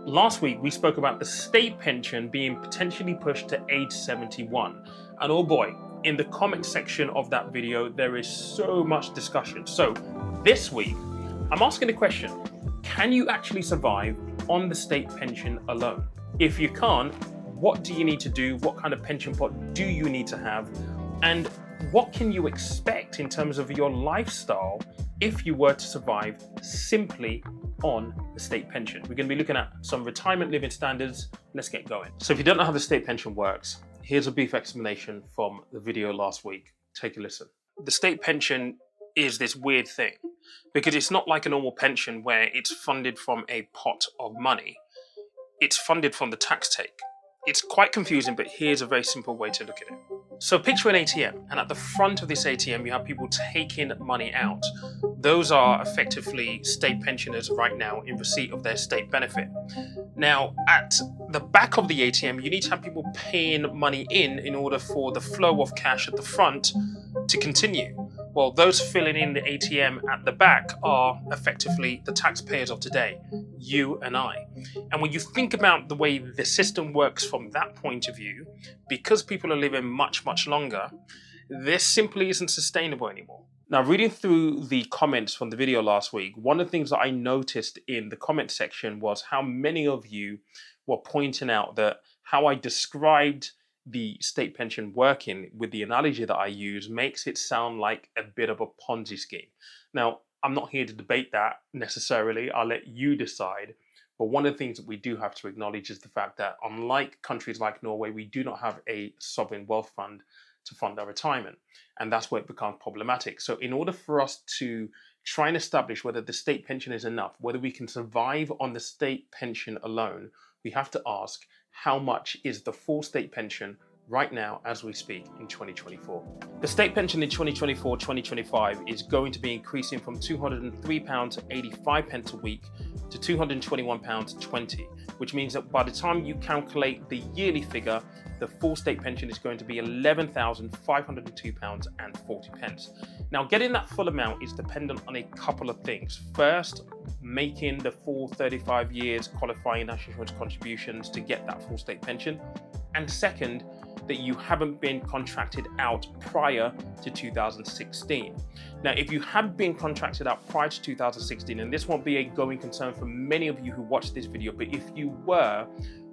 Last week, we spoke about the state pension being potentially pushed to age 71. And oh boy, in the comment section of that video, there is so much discussion. So this week, I'm asking the question, can you actually survive on the state pension alone? If you can't, what do you need to do? What kind of pension pot do you need to have? And what can you expect in terms of your lifestyle if you were to survive simply on the state pension? We're going to be looking at some retirement living standards. Let's get going. So if you don't know how the state pension works, here's a brief explanation from the video last week. Take a listen. The state pension is this weird thing because it's not like a normal pension where it's funded from a pot of money. It's funded from the tax take. It's quite confusing, but here's a very simple way to look at it. So picture an ATM, and at the front of this ATM, you have people taking money out. Those are effectively state pensioners right now in receipt of their state benefit. Now, at the back of the ATM, you need to have people paying money in order for the flow of cash at the front to continue. Well, those filling in the ATM at the back are effectively the taxpayers of today, you and I. And when you think about the way the system works from that point of view, because people are living much, much longer, this simply isn't sustainable anymore. Now, reading through the comments from the video last week, one of the things that I noticed in the comment section was how many of you were pointing out that how I described the state pension working with the analogy that I use makes it sound like a bit of a Ponzi scheme. Now, I'm not here to debate that necessarily. I'll let you decide. But one of the things that we do have to acknowledge is the fact that unlike countries like Norway, we do not have a sovereign wealth fund to fund our retirement. And that's where it becomes problematic. So in order for us to try and establish whether the state pension is enough, whether we can survive on the state pension alone, we have to ask, how much is the full state pension right now as we speak in 2024? The state pension in 2024-2025 is going to be increasing from £203.85 a week to £221.20, which means that by the time you calculate the yearly figure, the full state pension is going to be £11,502.40. Now, getting that full amount is dependent on a couple of things. First, making the full 35 years qualifying national insurance contributions to get that full state pension. And second, that you haven't been contracted out prior to 2016. Now, if you have been contracted out prior to 2016, and this won't be a going concern for many of you who watch this video, but if you were,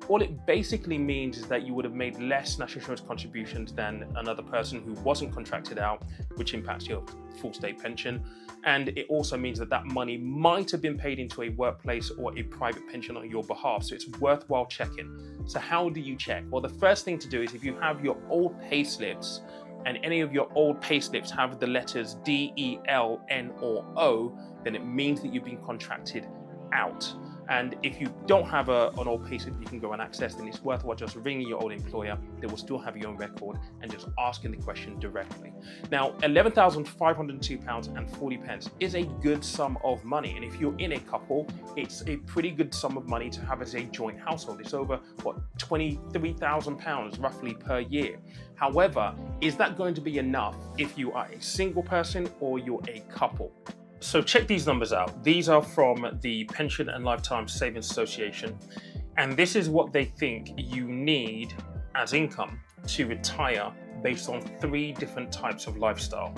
all it basically means is that you would have made less national insurance contributions than another person who wasn't contracted out, which impacts your full state pension. And it also means that that money might have been paid into a workplace or a private pension on your behalf. So it's worthwhile checking. So how do you check? Well, the first thing to do is if you have your old pay slips, and any of your old pay slips have the letters D, E, L, N, or O, then it means that you've been contracted out. And if you don't have an old payslip you can go and access, then it's worthwhile just ringing your old employer. They will still have you on record and just asking the question directly. Now, £11,502.40 is a good sum of money. And if you're in a couple, it's a pretty good sum of money to have as a joint household. It's over, £23,000 roughly per year. However, is that going to be enough if you are a single person or you're a couple? So check these numbers out. These are from the Pension and Lifetime Savings Association. And this is what they think you need as income to retire based on 3 different types of lifestyle.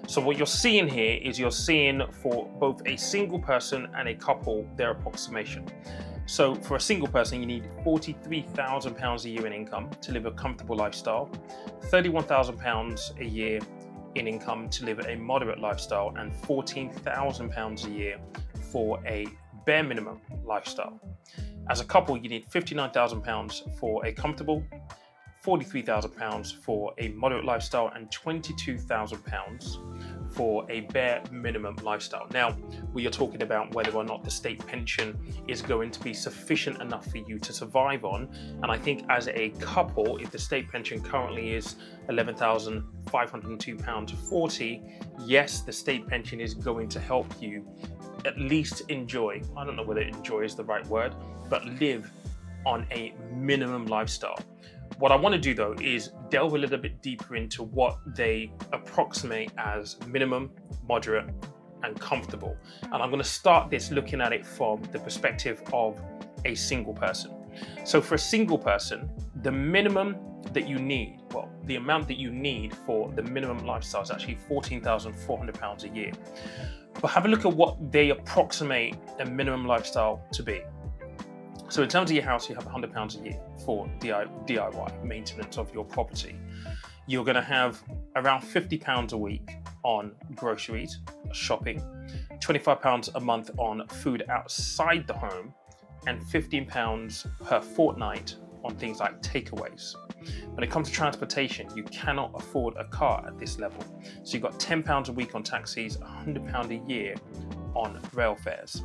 So what you're seeing here is you're seeing for both a single person and a couple, their approximation. So for a single person, you need £43,000 a year in income to live a comfortable lifestyle, £31,000 a year in income to live a moderate lifestyle, and £14,000 a year for a bare minimum lifestyle. As a couple, you need £59,000 for a comfortable, £43,000 for a moderate lifestyle, and £22,000 for a bare minimum lifestyle. Now, we are talking about whether or not the state pension is going to be sufficient enough for you to survive on. And I think as a couple, if the state pension currently is £11,502.40, yes, the state pension is going to help you at least enjoy, I don't know whether enjoy is the right word, but live on a minimum lifestyle. What I want to do though is delve a little bit deeper into what they approximate as minimum, moderate, and comfortable. And I'm going to start this looking at it from the perspective of a single person. So for a single person, the minimum that you need, well, the amount that you need for the minimum lifestyle is actually £14,400 a year. But have a look at what they approximate a minimum lifestyle to be. So in terms of your house, you have £100 a year for DIY, maintenance of your property. You're going to have around £50 a week on groceries, shopping, £25 a month on food outside the home, and £15 per fortnight on things like takeaways. When it comes to transportation, you cannot afford a car at this level. So you've got £10 a week on taxis, £100 a year on rail fares.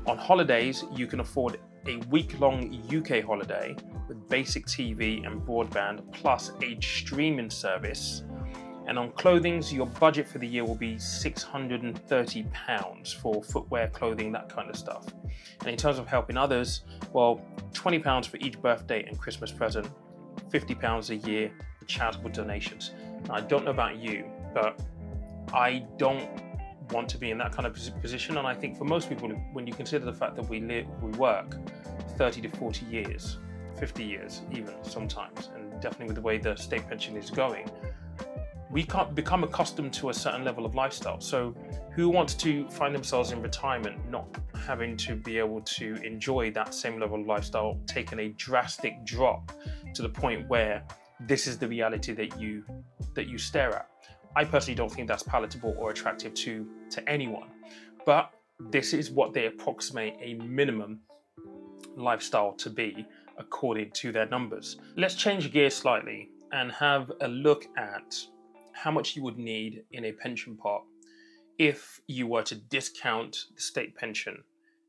On holidays, you can afford a week-long UK holiday with basic TV and broadband plus a streaming service. And on clothing, your budget for the year will be £630 for footwear, clothing, that kind of stuff. And in terms of helping others, well, £20 for each birthday and Christmas present, £50 a year for charitable donations. Now, I don't know about you, but I don't want to be in that kind of position. And I think for most people, when you consider the fact that we work 30 to 40 years, 50 years even sometimes, and definitely with the way the state pension is going, we can't become accustomed to a certain level of lifestyle. So who wants to find themselves in retirement not having to be able to enjoy that same level of lifestyle, taking a drastic drop to the point where this is the reality that you stare at? I personally don't think that's palatable or attractive to anyone, but this is what they approximate a minimum lifestyle to be according to their numbers. Let's change gears slightly and have a look at how much you would need in a pension pot if you were to discount the state pension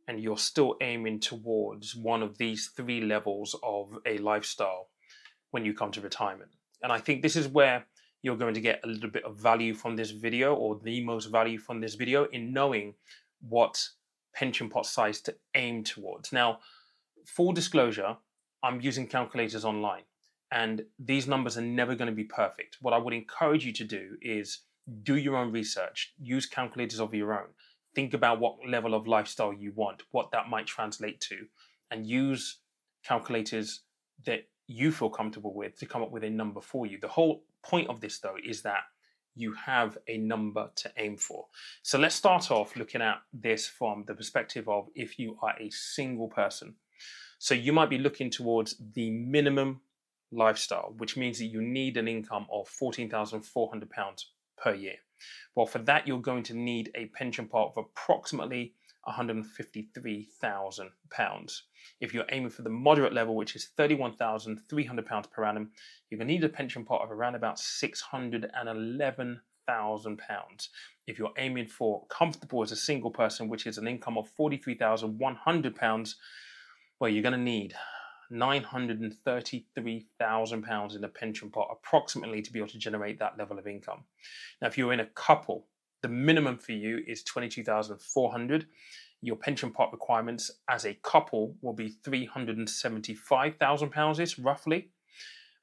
and you're still aiming towards one of these three levels of a lifestyle when you come to retirement. And I think this is where you're going to get a little bit of value from this video, or the most value from this video, in knowing what pension pot size to aim towards. Now, full disclosure, I'm using calculators online, and these numbers are never going to be perfect. What I would encourage you to do is do your own research, use calculators of your own, think about what level of lifestyle you want, what that might translate to, and use calculators that you feel comfortable with to come up with a number for you. The whole point of this, though, is that you have a number to aim for. So let's start off looking at this from the perspective of if you are a single person. So you might be looking towards the minimum lifestyle, which means that you need an income of £14,400 per year. Well, for that, you're going to need a pension pot of approximately £153,000. If you're aiming for the moderate level, which is £31,300 per annum, you're going to need a pension pot of around about £611,000. If you're aiming for comfortable as a single person, which is an income of £43,100, well, you're going to need £933,000 in the pension pot, approximately, to be able to generate that level of income. Now, if you're in a couple, the minimum for you is £22,400. Your pension pot requirements as a couple will be £375,000 roughly.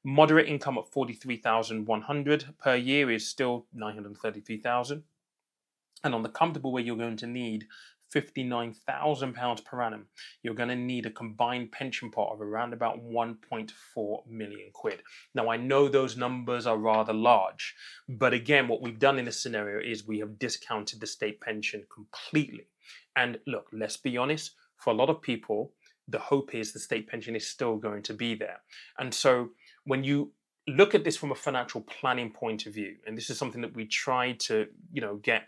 Moderate income of £43,100 per year is still £933,000. And on the comfortable, where you're going to need £59,000 per annum, you're going to need a combined pension pot of around about 1.4 million quid. Now, I know those numbers are rather large, but again, what we've done in this scenario is we have discounted the state pension completely. And look, let's be honest, for a lot of people, the hope is the state pension is still going to be there. And so when you look at this from a financial planning point of view, and this is something that we try to, get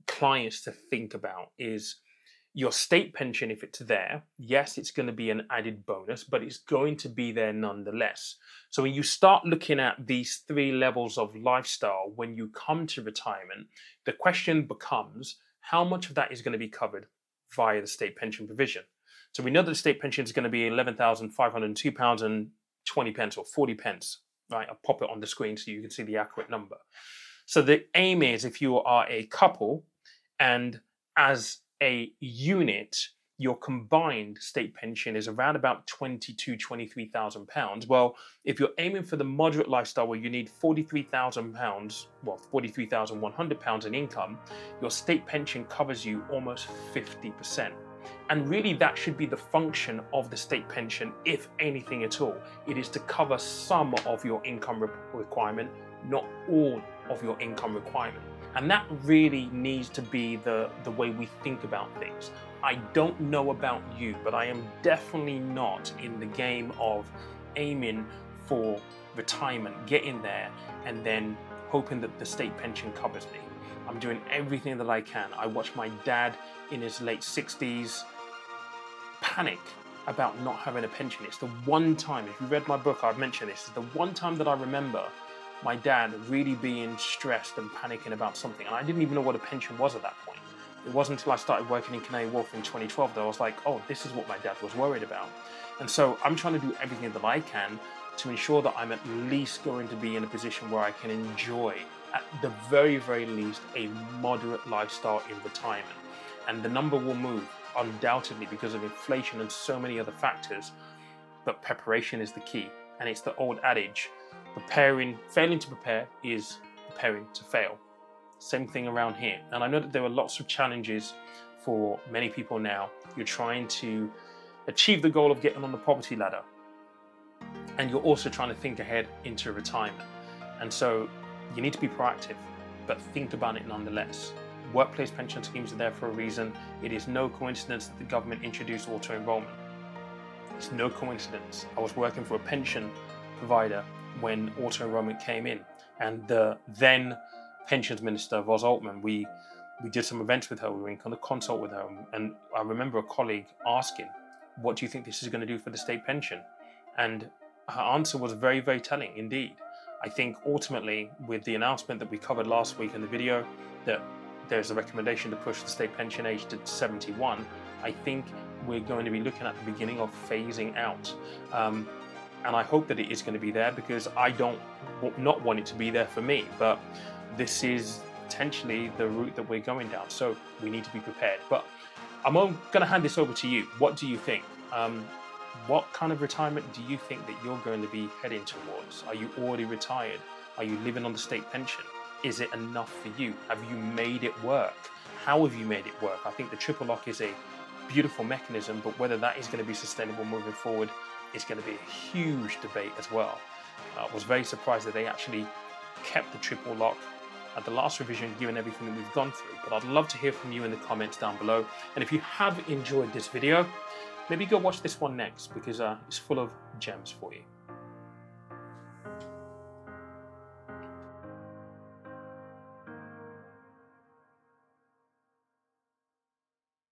clients to think about, is your state pension, if it's there, yes, it's going to be an added bonus, but it's going to be there nonetheless. So when you start looking at these three levels of lifestyle, when you come to retirement, the question becomes, how much of that is going to be covered via the state pension provision? So we know that the state pension is going to be £11,502.20 or 40 pence, right? I'll pop it on the screen so you can see the accurate number. So the aim is, if you are a couple and as a unit, your combined state pension is around about £23,000. Well, if you're aiming for the moderate lifestyle where you need £43,000, well, £43,100 in income, your state pension covers you almost 50%. And really that should be the function of the state pension, if anything at all. It is to cover some of your income requirement, not all of your income requirement. And that really needs to be the way we think about things. I don't know about you, but I am definitely not in the game of aiming for retirement, getting there, and then hoping that the state pension covers me. I'm doing everything that I can. I watched my dad in his late 60s panic about not having a pension. It's the one time, if you read my book, I've mentioned this, it's the one time that I remember my dad really being stressed and panicking about something. And I didn't even know what a pension was at that point. It wasn't until I started working in Canary Wharf in 2012 that I was like, oh, this is what my dad was worried about. And so I'm trying to do everything that I can to ensure that I'm at least going to be in a position where I can enjoy, at the very, very least, a moderate lifestyle in retirement. And the number will move, undoubtedly, because of inflation and so many other factors. But preparation is the key. And it's the old adage, failing to prepare is preparing to fail. Same thing around here. And I know that there are lots of challenges for many people now. You're trying to achieve the goal of getting on the poverty ladder, and you're also trying to think ahead into retirement. And so you need to be proactive, but think about it nonetheless. Workplace pension schemes are there for a reason. It is no coincidence that the government introduced auto-enrollment. It's no coincidence. I was working for a pension provider when auto-enrollment came in, and the then pensions minister, Ros Altman, we did some events with her. We were in kind of consult with her, and I remember a colleague asking, what do you think this is going to do for the state pension? And her answer was very, very telling indeed. I think ultimately, with the announcement that we covered last week in the video, that there's a recommendation to push the state pension age to 71, I think we're going to be looking at the beginning of phasing out. And I hope that it is going to be there, because I don't not want it to be there for me, but this is potentially the route that we're going down. So we need to be prepared. But I'm going to hand this over to you. What do you think? What kind of retirement do you think that you're going to be heading towards? Are you already retired? Are you living on the state pension? Is it enough for you? Have you made it work? How have you made it work? I think the triple lock is a beautiful mechanism, but whether that is going to be sustainable moving forward is going to be a huge debate as well. I was very surprised that they actually kept the triple lock at the last revision, given everything that we've gone through. But I'd love to hear from you in the comments down below. And if you have enjoyed this video, maybe go watch this one next, because it's full of gems for you.